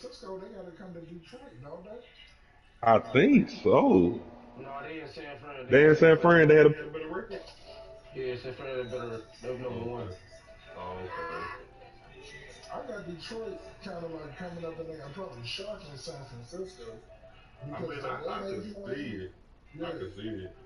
Cisco, they gotta come to Detroit, don't they? I think so. No, they in San Fran. They They in had a San better Fran. They had record. a better record. Yeah, San Fran had a better. They was number one. Okay. Oh, okay. I got Detroit kind of like coming up, and they are probably shocking San Francisco I because mean, the way I they could play. see it. I Yeah, could see it.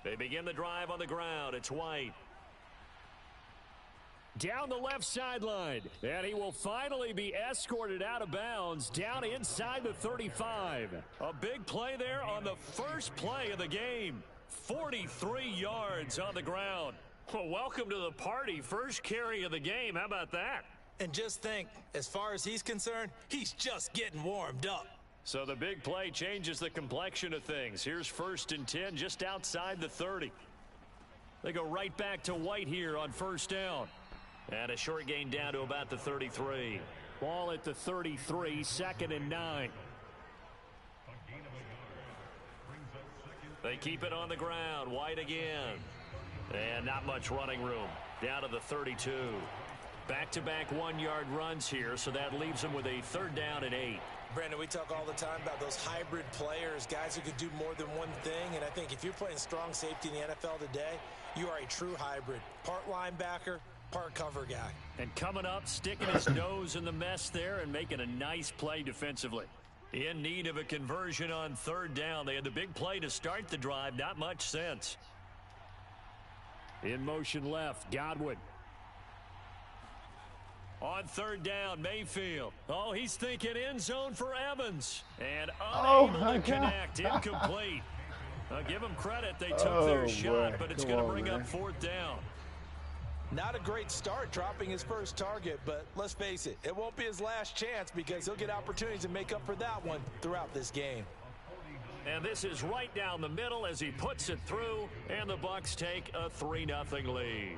They begin the drive on the ground. It's White. Down the left sideline. And he will finally be escorted out of bounds down inside the 35. A big play there on the first play of the game. 43 yards on the ground. Well, welcome to the party. First carry of the game. How about that? And just think, as far as he's concerned, he's just getting warmed up. So the big play changes the complexion of things. Here's 1st and 10 just outside the 30. They go right back to White here on 1st down. And a short gain down to about the 33. Ball at the 33, 2nd and 9. They keep it on the ground. White again. And not much running room. Down to the 32. Back-to-back 1-yard runs here, so that leaves them with a 3rd down and 8. Brandon, we talk all the time about those hybrid players, guys who can do more than one thing. And I think if you're playing strong safety in the NFL today, you are a true hybrid. Part linebacker, part cover guy. And coming up, sticking his nose in the mess there and making a nice play defensively. In need of a conversion on 3rd down. They had the big play to start the drive. Not much sense. In motion left, Godwin. On 3rd down, Mayfield. Oh, he's thinking end zone for Evans. And Oh unable my to God. connect. Incomplete. Give them credit. They took Oh their boy. shot, but it's Come going to on, bring man. up 4th down. Not a great start dropping his first target, but let's face it, it won't be his last chance because he'll get opportunities to make up for that one throughout this game. And this is right down the middle as he puts it through, and the Bucs take a 3-0 lead.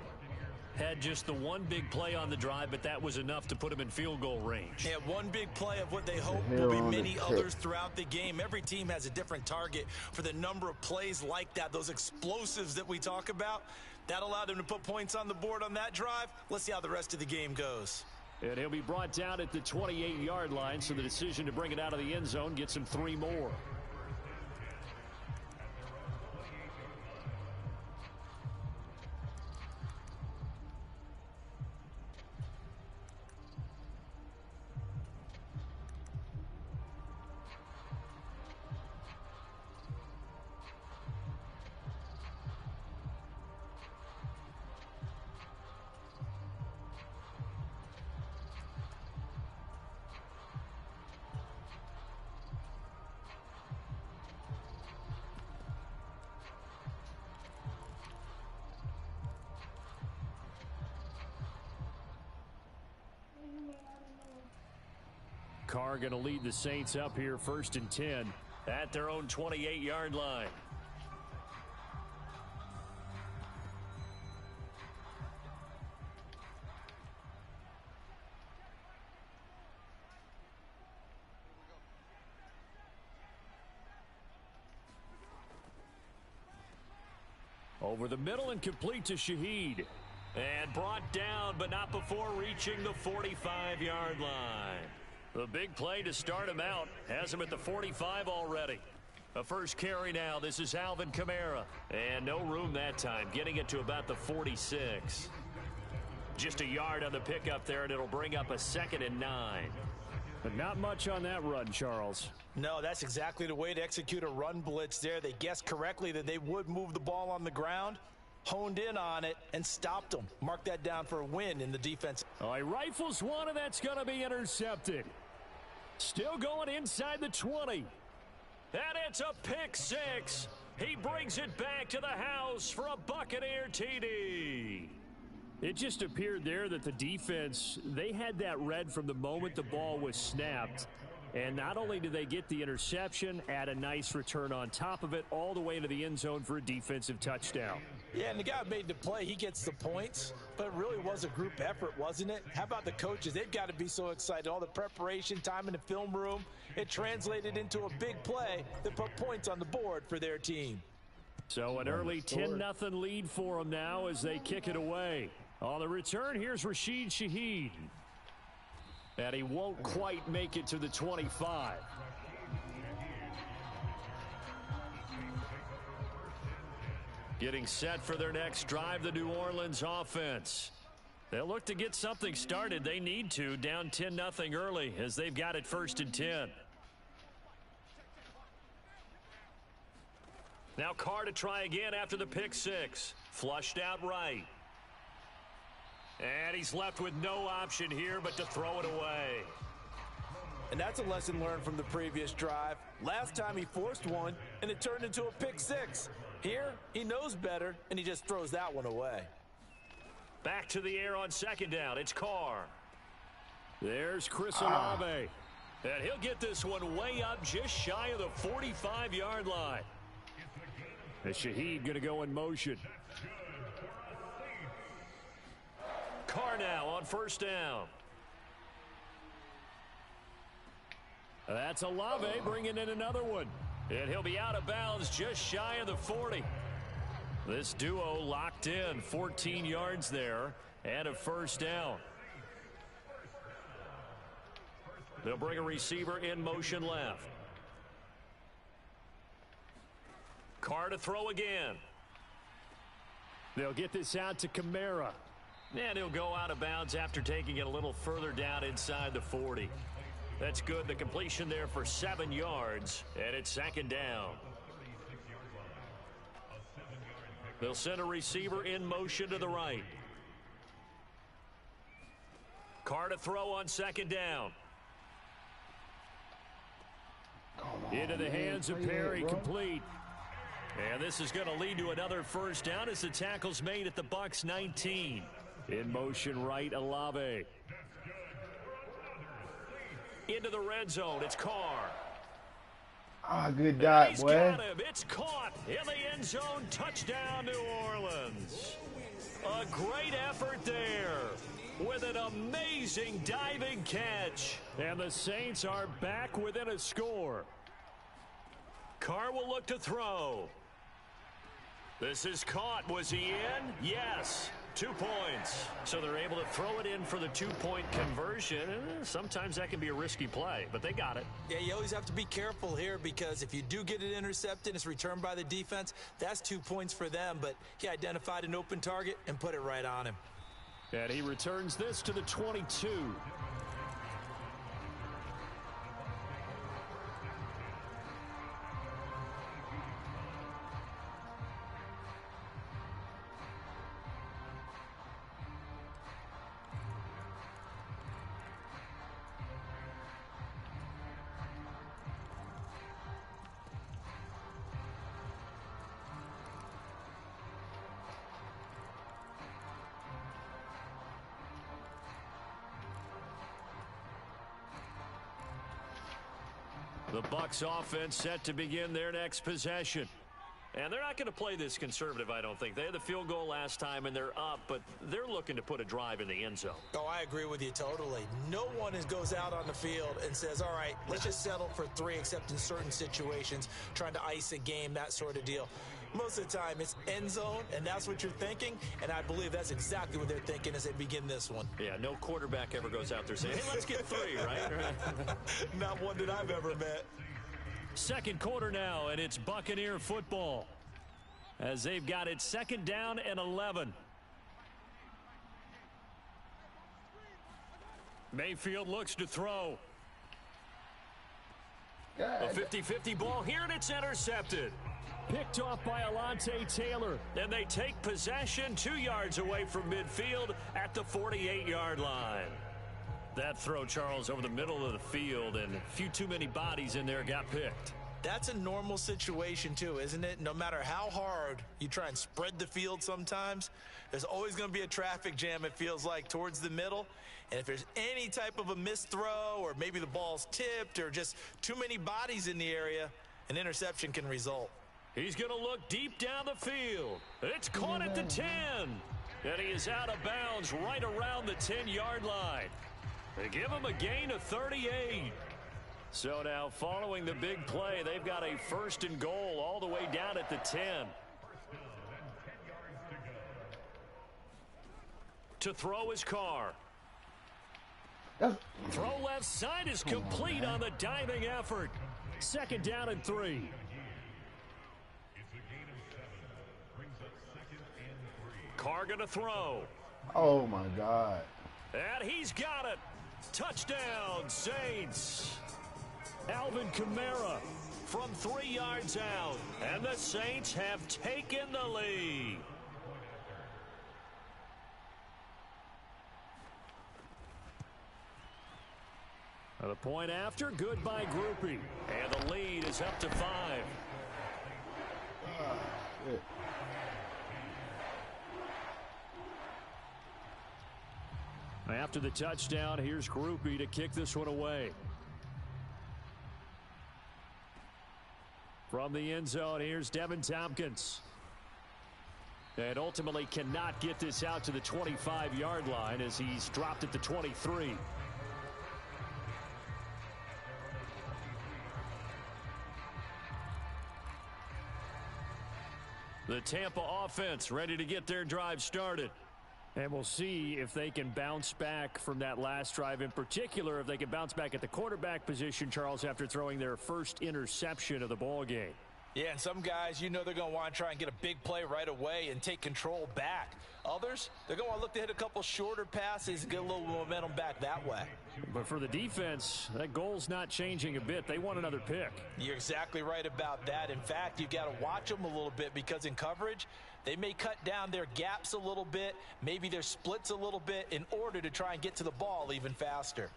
Had just the one big play on the drive, but that was enough to put him in field goal range. And one big play of what they hope The will hair be on many his others chest. throughout the game. Every team has a different target for the number of plays like that, those explosives that we talk about. That allowed them to put points on the board on that drive. Let's see how the rest of the game goes. And he'll be brought down at the 28-yard line, so the decision to bring it out of the end zone gets him 3 more. Carr going to lead the Saints up here 1st and 10 at their own 28-yard line. Over the middle and complete to Shaheed. And brought down, but not before reaching the 45-yard line. The big play to start him out has him at the 45 already. A first carry now. This is Alvin Kamara. And no room that time, getting it to about the 46. Just a yard on the pickup there, and it'll bring up a 2nd and 9. But not much on that run, Charles. No, that's exactly the way to execute a run blitz there. They guessed correctly that they would move the ball on the ground, honed in on it, and stopped them. Mark that down for a win in the defense. Oh, he rifles one, and that's going to be intercepted. Still going inside the 20. And it's a pick 6. He brings it back to the house for a Buccaneer TD. It just appeared there that the defense, they had that read from the moment the ball was snapped. And not only did they get the interception, add a nice return on top of it, all the way to the end zone for a defensive touchdown. Yeah, and the guy who made the play, he gets the points, but it really was a group effort, wasn't it? How about the coaches? They've got to be so excited. All the preparation, time in the film room, it translated into a big play that put points on the board for their team. So an early 10-0 lead for them now as they kick it away. On the return, here's Rashid Shaheed. And he won't quite make it to the 25. Getting set for their next drive, the New Orleans offense. They'll look to get something started. They need to, down 10-0 early as they've got it 1st and 10. Now Carr to try again after the pick 6. Flushed out right. And he's left with no option here but to throw it away. And that's a lesson learned from the previous drive. Last time he forced one, and it turned into a pick 6. Here, he knows better, and he just throws that one away. Back to the air on 2nd down. It's Carr. There's Chris Olave. And he'll get this one way up just shy of the 45-yard line. And Shaheed going to go in motion. Carr now on 1st down. That's Olave bringing in another one. And he'll be out of bounds just shy of the 40. This duo locked in, 14 yards there and a 1st down. They'll bring a receiver in motion left. Carr to throw again. They'll get this out to Kamara. And he'll go out of bounds after taking it a little further down inside the 40. That's good. The completion there for 7 yards, and it's 2nd down. They'll send a receiver in motion to the right. Carr to throw on 2nd down. Into the hands of Perry, complete. And this is going to lead to another 1st down as the tackle's made at the Bucs 19. In motion right, Olave. Into the red zone, it's Carr. Good dot, He's boy. got him. It's caught in the end zone. Touchdown, New Orleans. A great effort there with an amazing diving catch. And the Saints are back within a score. Carr will look to throw. This is caught. Was he in? Yes. 2 points. So they're able to throw it in for the 2-point conversion. Sometimes that can be a risky play, but they got it. Yeah, you always have to be careful here because if you do get it intercepted, it's returned by the defense. That's 2 points for them, but he identified an open target and put it right on him. And he returns this to the 22. The Bucs offense set to begin their next possession. And they're not going to play this conservative, I don't think. They had the field goal last time, and they're up, but they're looking to put a drive in the end zone. Oh, I agree with you totally. No one goes out on the field and says, all right, let's just settle for 3, except in certain situations, trying to ice a game, that sort of deal. Most of the time, it's end zone, and that's what you're thinking, and I believe that's exactly what they're thinking as they begin this one. Yeah, no quarterback ever goes out there saying, hey, let's get 3, right? Not one that I've ever met. Second quarter now, and it's Buccaneer football as they've got it 2nd down and 11. Mayfield looks to throw. A 50-50 ball here, and it's intercepted. Picked off by Alontae Taylor. And they take possession 2 yards away from midfield at the 48-yard line. That throw, Charles, over the middle of the field, and a few too many bodies in there got picked. That's a normal situation, too, isn't it? No matter how hard you try and spread the field sometimes, there's always going to be a traffic jam, it feels like, towards the middle. And if there's any type of a missed throw or maybe the ball's tipped or just too many bodies in the area, an interception can result. He's going to look deep down the field. It's caught at the 10. And he is out of bounds right around the 10-yard line. They give him a gain of 38. So now following the big play, they've got a 1st and goal all the way down at the 10. To throw his Carr. Throw left side is complete on the diving effort. 2nd down and 3. Carr going to throw. Oh, my God. And he's got it. Touchdown, Saints. Alvin Kamara from 3 yards out. And the Saints have taken the lead. The point after, good by Groupie. And the lead is up to 5. After the touchdown, here's Groupie to kick this one away. From the end zone, here's Devin Tompkins. And ultimately cannot get this out to the 25-yard line as he's dropped at the 23. The Tampa offense ready to get their drive started. And we'll see if they can bounce back from that last drive. In particular, if they can bounce back at the quarterback position, Charles, after throwing their first interception of the ball game. Yeah, and some guys, you know they're going to want to try and get a big play right away and take control back. Others, they're going to want to look to hit a couple shorter passes and get a little momentum back that way. But for the defense, that goal's not changing a bit. They want another pick. You're exactly right about that. In fact, you've got to watch them a little bit because in coverage, they may cut down their gaps a little bit, maybe their splits a little bit in order to try and get to the ball even faster.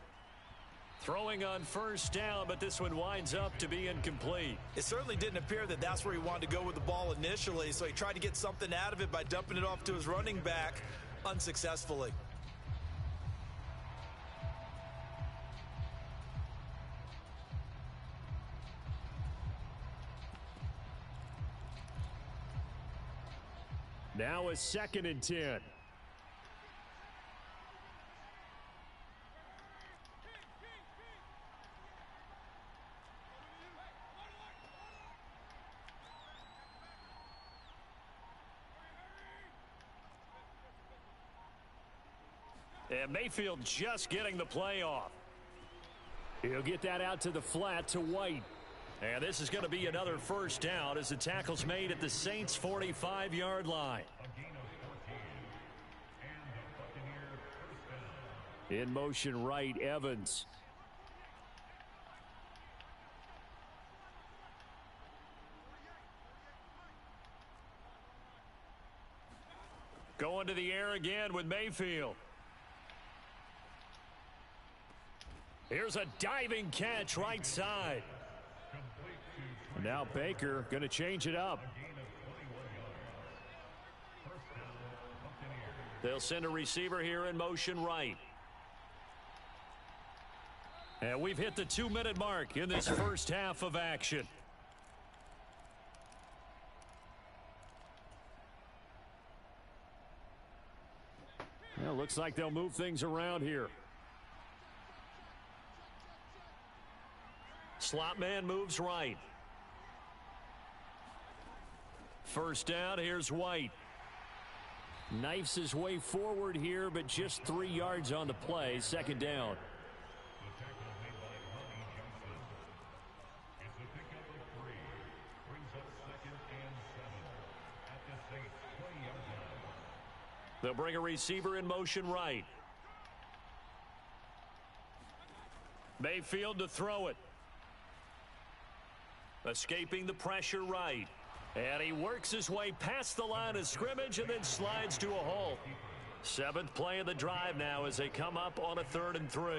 Throwing on 1st down, but this one winds up to be incomplete. It certainly didn't appear that that's where he wanted to go with the ball initially, so he tried to get something out of it by dumping it off to his running back unsuccessfully. Now a 2nd and 10. And Mayfield just getting the play off. He'll get that out to the flat to White. And this is going to be another 1st down as the tackle's made at the Saints' 45-yard line. In motion right, Evans. Going to the air again with Mayfield. Here's a diving catch right side. Now Baker going to change it up. They'll send a receiver here in motion right. And we've hit the 2-minute mark in this first half of action. Well, looks like they'll move things around here. Slot man moves right. 1st down, here's White. Knifes his way forward here, but just 3 yards on the play. 2nd down. They'll bring a receiver in motion right. Mayfield to throw it. Escaping the pressure right. And he works his way past the line of scrimmage and then slides to a halt. 7th play of the drive now as they come up on a 3rd and 3.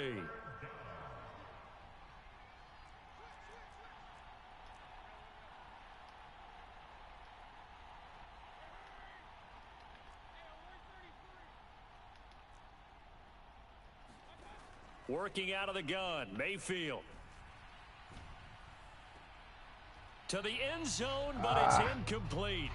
Working out of the gun, Mayfield. To the end zone, but it's incomplete.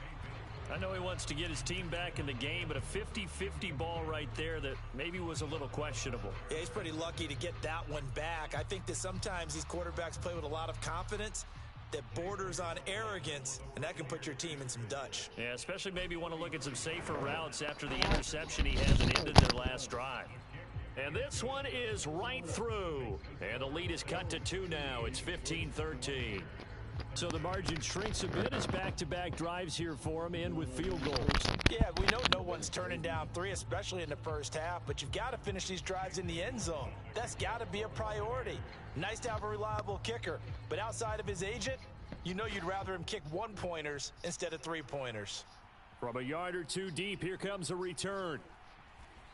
I know he wants to get his team back in the game, but a 50-50 ball right there that maybe was a little questionable. Yeah, he's pretty lucky to get that one back. I think that sometimes these quarterbacks play with a lot of confidence that borders on arrogance, and that can put your team in some Dutch. Yeah, especially maybe want to look at some safer routes after the interception he had that ended their last drive. And this one is right through. And the lead is cut to 2 now. It's 15-13. So the margin shrinks a bit as back-to-back drives here for him and with field goals. Yeah, we know no one's turning down 3, especially in the first half, but you've got to finish these drives in the end zone. That's got to be a priority. Nice to have a reliable kicker, but outside of his agent, you know you'd rather him kick 1-pointers instead of 3-pointers. From a yard or 2 deep, here comes a return.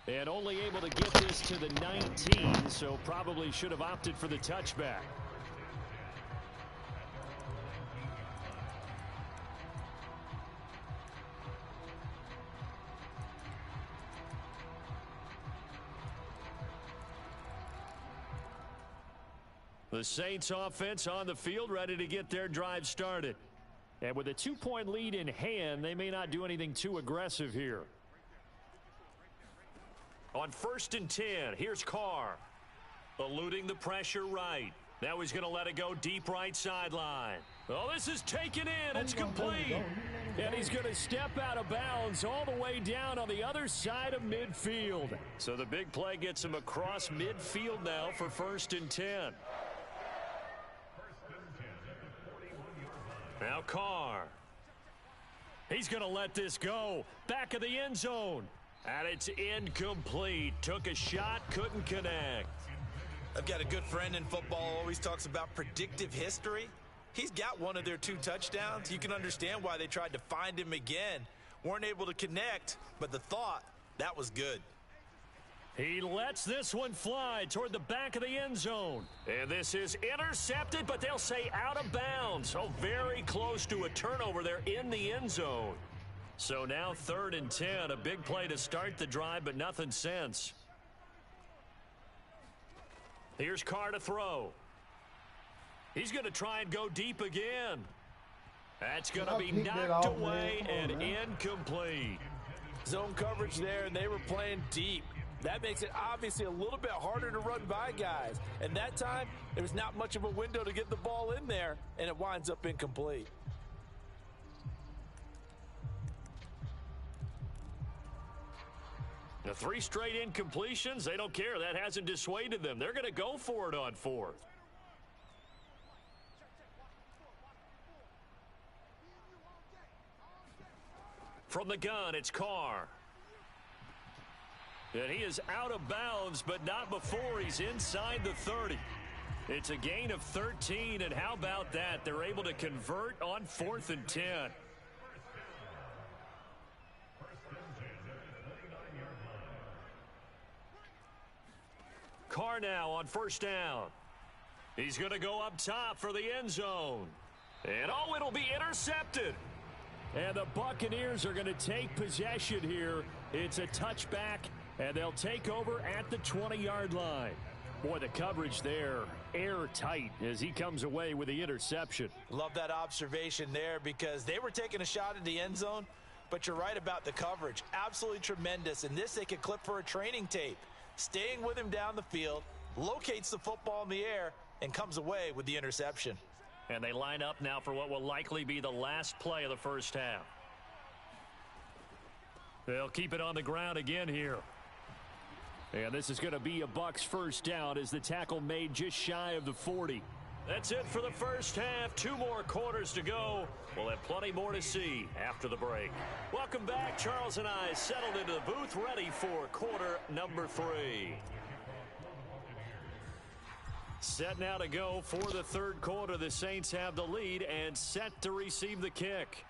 And only able to get this to the 19, so probably should have opted for the touchback. The Saints offense on the field, ready to get their drive started. And with a 2-point lead in hand, they may not do anything too aggressive here. On 1st and 10, here's Carr. Eluding the pressure right. Now he's going to let it go deep right sideline. Oh, this is taken in. It's complete. And he's going to step out of bounds all the way down on the other side of midfield. So the big play gets him across midfield now for 1st and 10. Now Carr. He's going to let this go. Back of the end zone. And it's incomplete. Took a shot, couldn't connect. I've got a good friend in football, always talks about predictive history. He's got one of their 2 touchdowns. You can understand why they tried to find him again. Weren't able to connect, but the thought, that was good. He lets this one fly toward the back of the end zone. And this is intercepted, but they'll say out of bounds. So very close to a turnover there in the end zone. So now 3rd and 10, a big play to start the drive, but nothing since. Here's Carr to throw. He's going to try and go deep again. That's going to be knocked away and incomplete. Zone coverage there, and they were playing deep. That makes it obviously a little bit harder to run by guys. And that time, there was not much of a window to get the ball in there, and it winds up incomplete. The 3 straight incompletions, they don't care. That hasn't dissuaded them. They're going to go for it on 4th. From the gun, it's Carr. And he is out of bounds, but not before he's inside the 30. It's a gain of 13, and how about that? They're able to convert on 4th and 10. Carr now on 1st down. He's going to go up top for the end zone. And oh, it'll be intercepted. And the Buccaneers are going to take possession here. It's a touchback, and they'll take over at the 20-yard line. Boy, the coverage there, airtight as he comes away with the interception. Love that observation there because they were taking a shot at the end zone, but you're right about the coverage. Absolutely tremendous. And this they could clip for a training tape. Staying with him down the field, locates the football in the air, and comes away with the interception. And they line up now for what will likely be the last play of the first half. They'll keep it on the ground again here. And this is going to be a Bucs first down as the tackle made just shy of the 40. That's it for the first half. 2 more quarters to go. We'll have plenty more to see after the break. Welcome back. Charles and I settled into the booth, ready for quarter number 3. Set now to go for the third quarter. The Saints have the lead and set to receive the kick.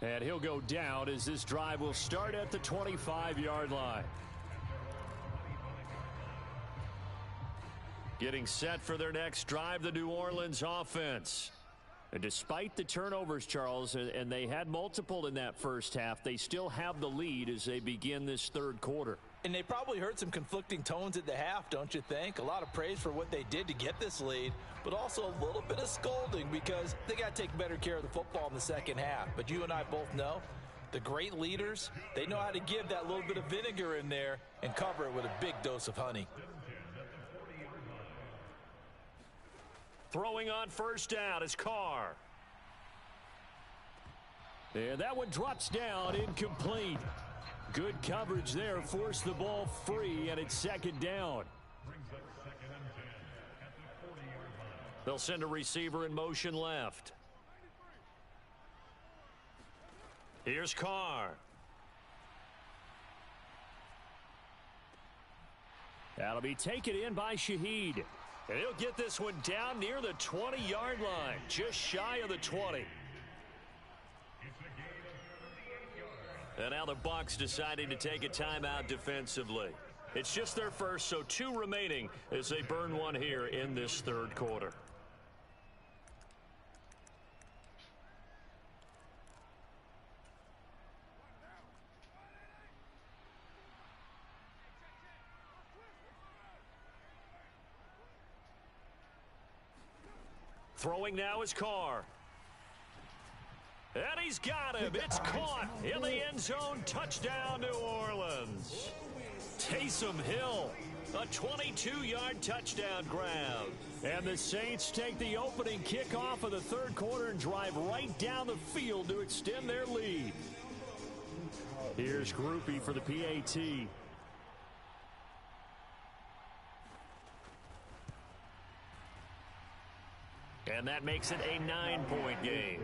And he'll go down as this drive will start at the 25-yard line. Getting set for their next drive, the New Orleans offense. And despite the turnovers, Charles, and they had multiple in that first half, they still have the lead as they begin this third quarter. And they probably heard some conflicting tones at the half, don't you think? A lot of praise for what they did to get this lead, but also a little bit of scolding because they got to take better care of the football in the second half. But you and I both know the great leaders, they know how to give that little bit of vinegar in there and cover it with a big dose of honey. Throwing on first down is Carr. And that one drops down, incomplete. Good coverage there, forced the ball free, and it's second down. They'll send a receiver in motion left. Here's Carr. That'll be taken in by Shaheed. And he'll get this one down near the 20-yard line, just shy of the 20. And now the Bucs deciding to take a timeout defensively. It's just their first, so 2 remaining as they burn one here in this third quarter. Throwing now is Carr. And he's got him. It's caught in the end zone. Touchdown, New Orleans. Taysom Hill, a 22-yard touchdown grab. And the Saints take the opening kickoff of the third quarter and drive right down the field to extend their lead. Here's Groupie for the PAT. And that makes it a 9-point game.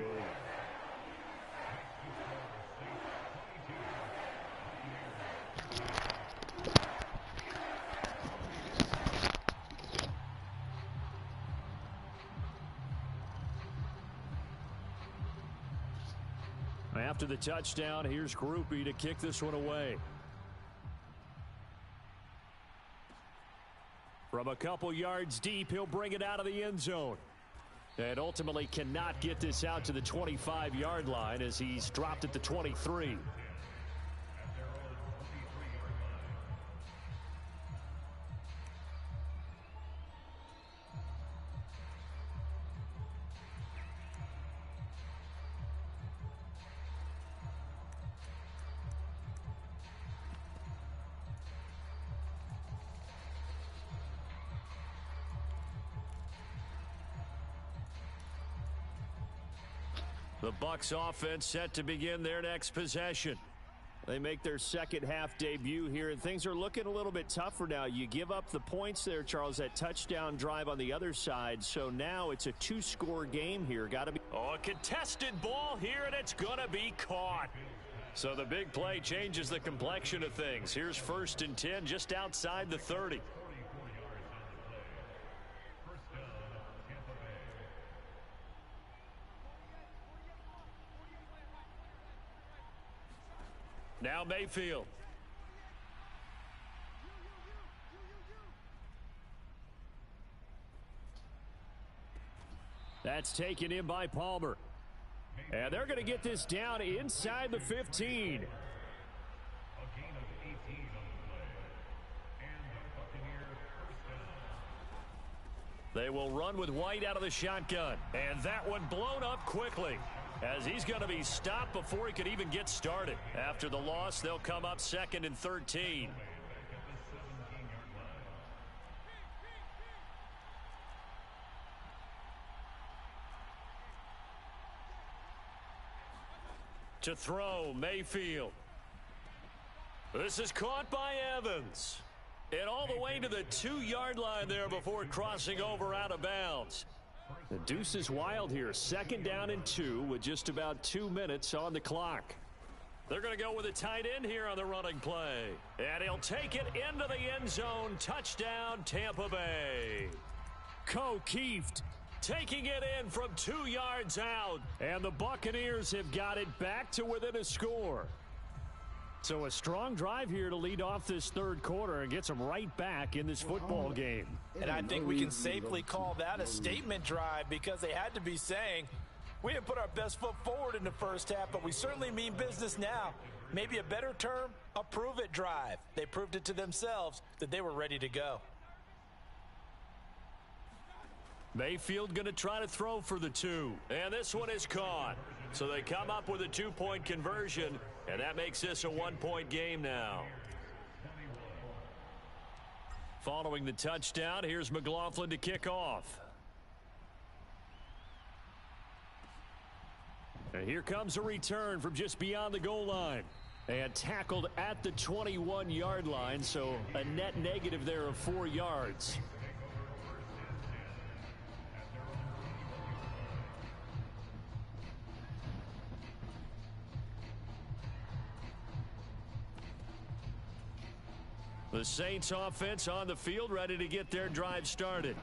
After the touchdown, here's Groupie to kick this one away. From a couple yards deep, he'll bring it out of the end zone. And ultimately cannot get this out to the 25-yard line as he's dropped at the 23. The Bucs offense set to begin their next possession. They make their second half debut here, and things are looking a little bit tougher now. You give up the points there, Charles, that touchdown drive on the other side. So now it's a 2-score game here. Got to be a contested ball here, and it's going to be caught. So the big play changes the complexion of things. Here's 1st and 10 just outside the 30. Now Mayfield. That's taken in by Palmer. And they're going to get this down inside the 15. They will run with White out of the shotgun. And that one blown up quickly, as he's going to be stopped before he could even get started. After the loss, they'll come up 2nd and 13. To throw, Mayfield. This is caught by Evans. And all the way to the 2-yard line there before crossing over out of bounds. The deuce is wild here. 2nd down and 2 with just about 2 minutes on the clock. They're going to go with a tight end here on the running play. And he'll take it into the end zone. Touchdown, Tampa Bay. Keeft taking it in from 2 yards out. And the Buccaneers have got it back to within a score. So a strong drive here to lead off this 3rd quarter and gets them right back in this football game. And I think we can safely call that a statement drive because they had to be saying, we didn't put our best foot forward in the first half, but we certainly mean business now. Maybe a better term, a prove-it drive. They proved it to themselves that they were ready to go. Mayfield going to try to throw for the 2. And this one is caught. So they come up with a 2-point conversion, and that makes this a 1-point game now. Following the touchdown, here's McLaughlin to kick off. And here comes a return from just beyond the goal line. And tackled at the 21-yard line, so a net negative there of 4 yards. The Saints offense on the field ready to get their drive started.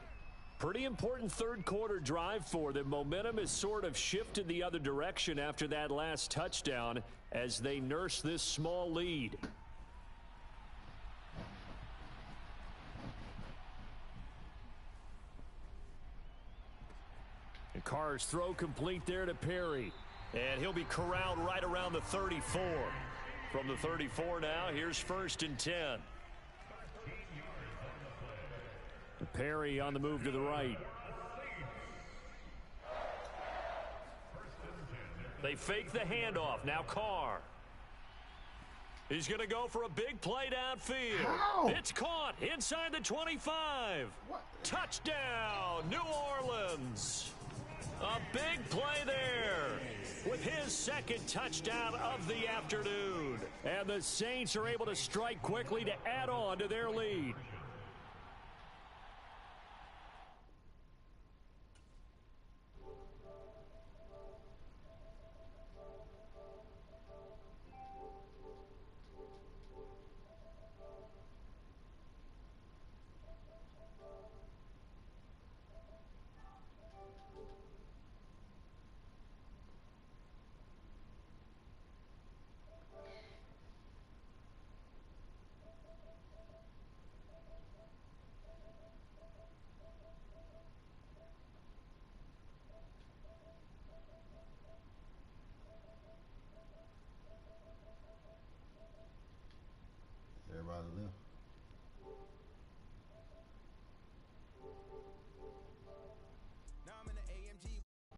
Pretty important 3rd quarter drive for them. Momentum has sort of shifted the other direction after that last touchdown as they nurse this small lead. And Carr's throw complete there to Perry. And he'll be corralled right around the 34. From the 34 now, here's 1st and 10. Perry on the move to the right. They fake the handoff. Now Carr. He's going to go for a big play downfield. How? It's caught inside the 25. What? Touchdown, New Orleans. A big play there with his 2nd touchdown of the afternoon. And the Saints are able to strike quickly to add on to their lead. Everybody left.